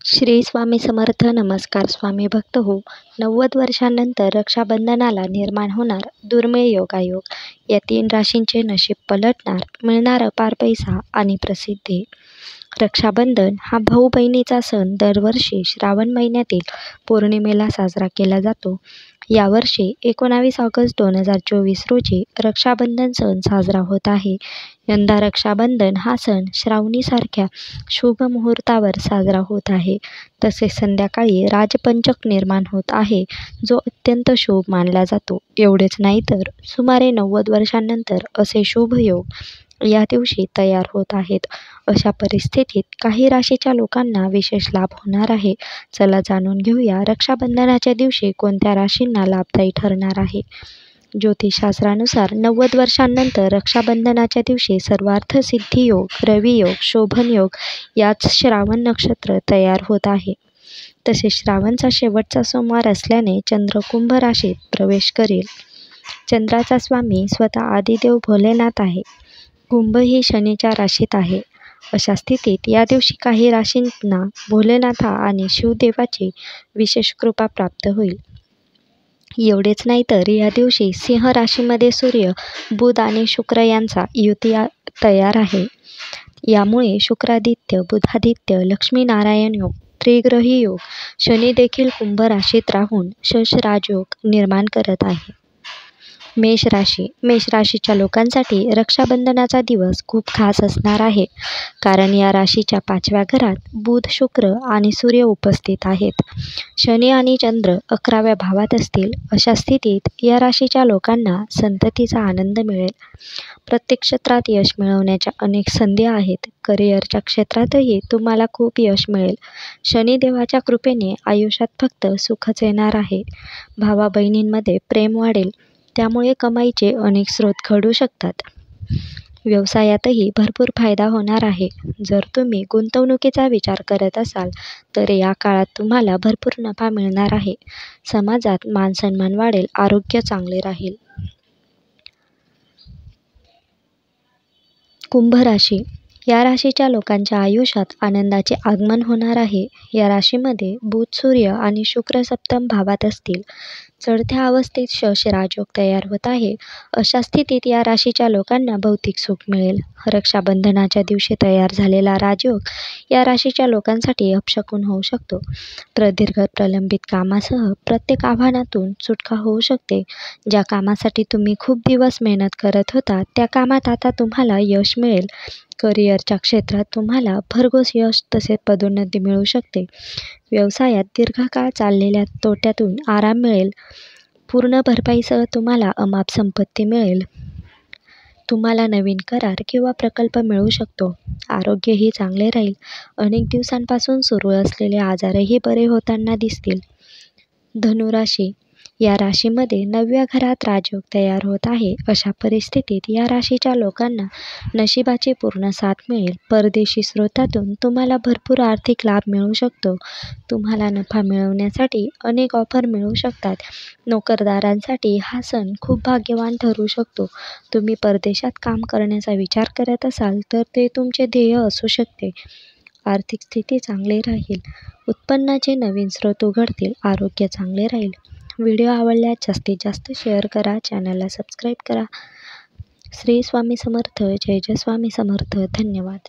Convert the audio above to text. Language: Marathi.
श्री स्वामी समर्थ. नमस्कार स्वामी भक्त हो. 90 वर्षांनंतर रक्षाबंधनाला निर्माण होणार दुर्मिळ योगायोग. या 3 राशींचे नशीब पलटणार, मिळणार अपार पैसा आणि प्रसिद्धी. रक्षाबंधन हा भाऊ बहिणीचा सण दरवर्षी श्रावण महिन्यातील पौर्णिमेला साजरा केला जातो. यावर्षी 19 ऑगस्ट 2024 रोजी रक्षाबंधन सण साजरा होत आहे. यंदा रक्षाबंधन हा सण श्रावणीसारख्या शुभ मुहूर्तावर साजरा होत आहे. तसेच संध्याकाळी राजपंचक निर्माण होत आहे, जो अत्यंत शुभ मानला जातो. एवढेच नाही तर सुमारे 90 वर्षांनंतर असे शुभ योग या दिवशी तयार होत आहेत. अशा परिस्थितीत काही राशीच्या लोकांना विशेष लाभ होणार आहे. चला जाणून घेऊया रक्षाबंधनाच्या दिवशी कोणत्या राशींना लाभदायी ठरणार आहे. ज्योतिषशास्त्रानुसार 90 वर्षांनंतर रक्षाबंधनाच्या दिवशी सर्वार्थ सिद्धी योग, रवी योग, शोभन योग याच श्रावण नक्षत्र तयार होत आहे. तसेच श्रावणचा शेवटचा सोमवार असल्याने चंद्र कुंभ राशीत प्रवेश करेल. चंद्राचा स्वामी स्वतः आदिदेव भोलेनाथ आहे. कुंभ ही शनीच्या राशीत आहे. अशा स्थितीत या दिवशी काही राशींना भोलेनाथा आणि शिवदेवाची विशेष कृपा प्राप्त होईल. एवढेच नाही तर या दिवशी सिंह राशीमध्ये सूर्य, बुध आणि शुक्र यांचा युती तयार आहे. यामुळे शुक्रादित्य, बुधादित्य, लक्ष्मीनारायण योग, त्रिग्रही योग, शनी देखील कुंभ राशीत राहून शश राजयोग निर्माण करत आहे. मेष राशी. मेष राशीच्या लोकांसाठी रक्षाबंधनाचा दिवस खूप खास असणार आहे, कारण या राशीच्या 5व्या घरात बुध, शुक्र आणि सूर्य उपस्थित आहेत. शनी आणि चंद्र 11व्या भावात असतील. अशा स्थितीत या राशीच्या लोकांना संततीचा आनंद मिळेल. प्रत्येक क्षेत्रात यश मिळवण्याच्या अनेक संधी आहेत. करिअरच्या क्षेत्रातही तुम्हाला खूप यश मिळेल. शनिदेवाच्या कृपेने आयुष्यात फक्त सुखच येणार आहे. भावा बहिणींमध्ये प्रेम वाढेल, त्यामुळे कमाईचे अनेक स्रोत घडू शकतात. व्यवसायातही भरपूर फायदा होणार आहे. जर तुम्ही गुंतवणुकीचा विचार करत असाल तर या काळात तुम्हाला भरपूर नफा मिळणार आहे. समाजात मानसन्मान वाढेल, आरोग्य चांगले राहील. कुंभ राशी. या राशीच्या लोकांच्या आयुष्यात आनंदाचे आगमन होणार आहे. या राशीमध्ये बुध, सूर्य आणि शुक्र सप्तम भावात असतील. चढत्या अवस्थेत शश राजयोग तयार होत आहे. अशा स्थितीत या राशीच्या लोकांना भौतिक सुख मिळेल. रक्षाबंधनाच्या दिवशी तयार झालेला राजयोग या राशीच्या लोकांसाठी अपशकुन होऊ शकतो. प्रदीर्घ प्रलंबित कामासह प्रत्येक आव्हानातून सुटका होऊ शकते. ज्या कामासाठी तुम्ही खूप दिवस मेहनत करत होता त्या कामात आता तुम्हाला यश मिळेल. करिअरच्या क्षेत्रात तुम्हाला भरघोस यश तसेच पदोन्नती मिळू शकते. व्यवसायात दीर्घकाळ चाललेल्या तोट्यातून आराम मिळेल. पूर्ण भरपाईसह तुम्हाला अमाप संपत्ती मिळेल. तुम्हाला नवीन करार किंवा प्रकल्प मिळू शकतो. आरोग्यही चांगले राहील. अनेक दिवसांपासून सुरू असलेले आजारही बरे होताना दिसतील. धनुराशी. या राशीमध्ये 9व्या घरात राजयोग तयार होत आहे. अशा परिस्थितीत या राशीच्या लोकांना नशिबाची पूर्ण साथ मिळेल. परदेशी स्रोतातून तुम्हाला भरपूर आर्थिक लाभ मिळू शकतो. तुम्हाला नफा मिळवण्यासाठी अनेक ऑफर मिळू शकतात. नोकरदारांसाठी हा सण खूप भाग्यवान ठरू शकतो. तुम्ही परदेशात काम करण्याचा विचार करत असाल तर ते तुमचे ध्येय असू शकते. आर्थिक स्थिती चांगली राहील. उत्पन्नाचे नवीन स्रोत उघडतील. आरोग्य चांगले राहील. व्हिडिओ आवडल्यास जास्तीत जास्त शेअर करा. चॅनलला सबस्क्राईब करा. श्री स्वामी समर्थ. जय जय स्वामी समर्थ. धन्यवाद.